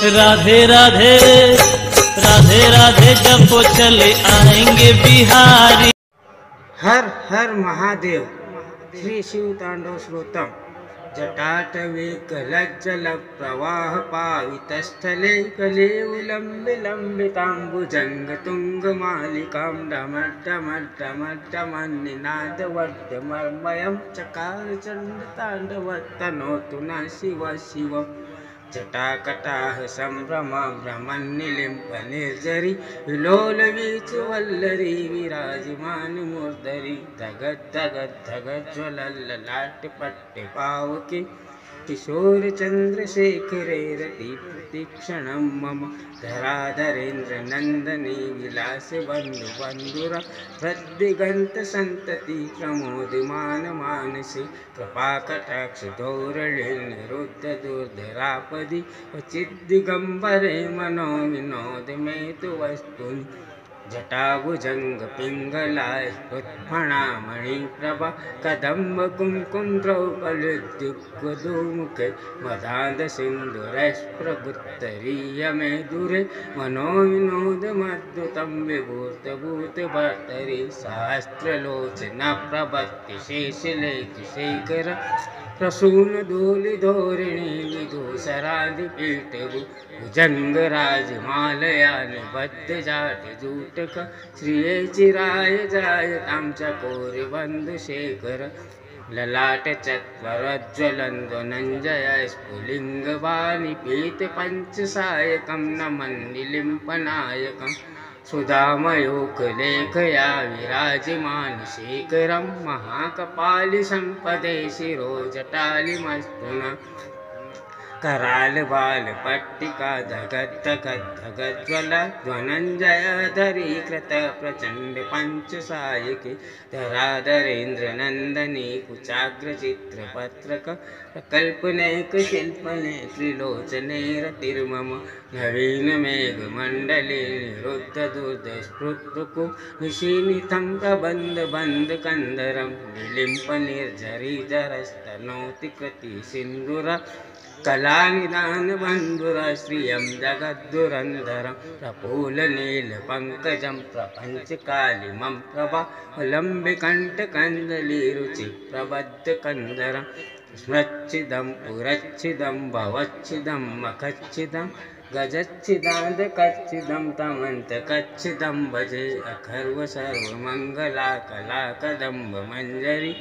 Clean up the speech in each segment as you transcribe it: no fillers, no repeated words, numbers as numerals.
राधे राधे राधे राधे जब वो चले आएंगे बिहारी। हर हर महादेव। श्री शिव तांडव श्रोतम। जटाटवी कलज्जल प्रवाह पावितस्थले कलेवलं विलम्बिताम्बुजंग तुंगमालिकां डमड्डमड्डमड्डमन्निनादवर्धमर्मयं चकार चण्डताण्डवतनोतु न शिव शिवम्। जटाकटाह संभ्रम भ्रमन्निलिम्प निर्जरी विलोलवीचवल्लरी विराजमान मूर्धरी धगद धगद धगद ज्वलल्ललाट पट्टे पावकी किशोर चंद्रशेखरे रति प्रतीक्षणं मम धराधरेन्द्र नंदनी विलास बंधु बंधुरा प्रदिगंत संतति प्रमोदमान मानसी कृपा कटाक्ष धोरणे निरुद्ध दुर्धरापदि चिद्दिगंबरे मनो विनोद में तु वस्तुनि जटाभुजंग पिंगलाय उत्फणा मणिप्रभा कदम्ब कुंकुम द्रौपदुमुखे मदांध सिंधुरस्प्रगुत्तरीय मे दूरे मनो विनोद मद्भुतं विभूत भूत भर्तरी सहस्त्रलोचना प्रभक्ति शेषलेखि शेखर प्रसून धूलि धोरिणी विदूसरादि पीठभु भुजंगराज मालयान बद्ध जाट जूटक श्रिये चिराय जायतां चकोरि बंधु शेखर ललाट चत्वरज्वलं ध्वनञ्जय स्फुलिंग वाणि पीत पंचसायकं नमन्निलिम्पनायकं सुधामयोकलेखया विराजमान शेखरं महाकपालि संपदे शिरो जटालिमस्तु नः। कराल बाल पट्टिका धगद धगद धगद ज्वल ध्वनञ्जय धरी कृत प्रचंड पंचसायकी धराधरेन्द्र नंदनी कुचाग्र चित्र पत्रक प्रकल्पनेक शिल्पने त्रिलोचने रतिर्मम नवीन मेघ मंडले निरुद्ध दुर्ध स्फुटकु निशीनितं प्रबंध बंध कंदरं विलिम्प निर्झरी जरस्तनोति कृति सिंधुरा कलानिदान बंधुरा श्रियं जगद्दुरंधरं प्रफुल्ल नील पंकजं प्रपंच कालिमं प्रभावलंबिकंटकंदली रुचि प्रबद्ध कंदरं स्मृच्छिदं पुरच्छिदं भवच्छिदं मखच्छिदं गजच्छिदादकच्छिदं तमन्तकच्छिदं भजे अखर्व सर्वमंगला कला कदम्ब मंजरी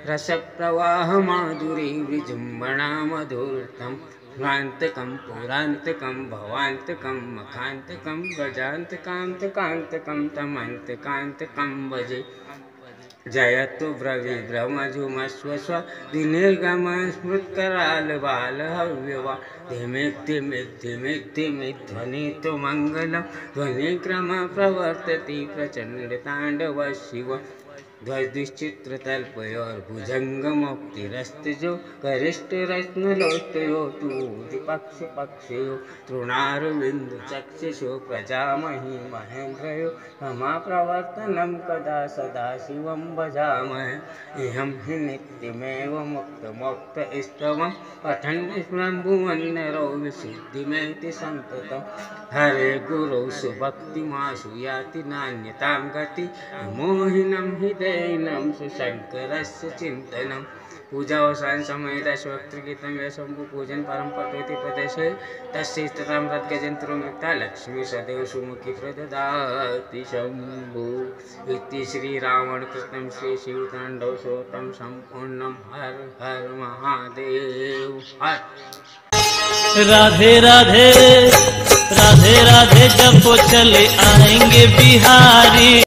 रसप्रवाह माधुरी विजृंभणा मधुरतं स्वान्तकं पुरान्तकं भवान्तकं मखान्तकं गजान्तकान्तकान्तकं तमन्तकान्तकं भजे। जयतु ब्रवीभ्रमजुमस्वस्व दिनिर्गम स्मृत्कराल बाल हव्यवा धिमिक धिमिक धिमिक धिमिक ध्वनितु मंगलम ध्वनिक्रम प्रवर्तति प्रचंड तांडव शिव। ध्वजचित्रतल्पयोर्भुजंग मुक्तिरस्तजो गरिष्ठ रत्नलोष्टयो तूति पक्ष पक्षयो तृणारविंदु चक्षुषो प्रजामहि महेन्द्रयो रमा प्रवर्तनं कदा सदा शिवं भजामहे। इहं हि नित्यमेव मुक्त स्तवं पठन् स्मरन् भुवन्नरो विशुद्धिमेति सन्ततं हरे गुरौ सुभक्तिमाशु याति नान्यतां गति मोहिनं हि नम सुशंकरस्य चिंतनम। पूजावसान समय दशवक्त्रगीतं शंभु पूजन परम पठेति प्रदेशे तस्य स्थितां रद्गजंत्रोमुक्ता लक्ष्मी सदैव सुमुखी प्रददाति शंभु। इति श्री रावण कृतं श्री शिव तांडव श्रोतं संपूर्णं। हर हर महादेव हर। राधे राधे राधे राधे जब वो चले आएंगे बिहारी।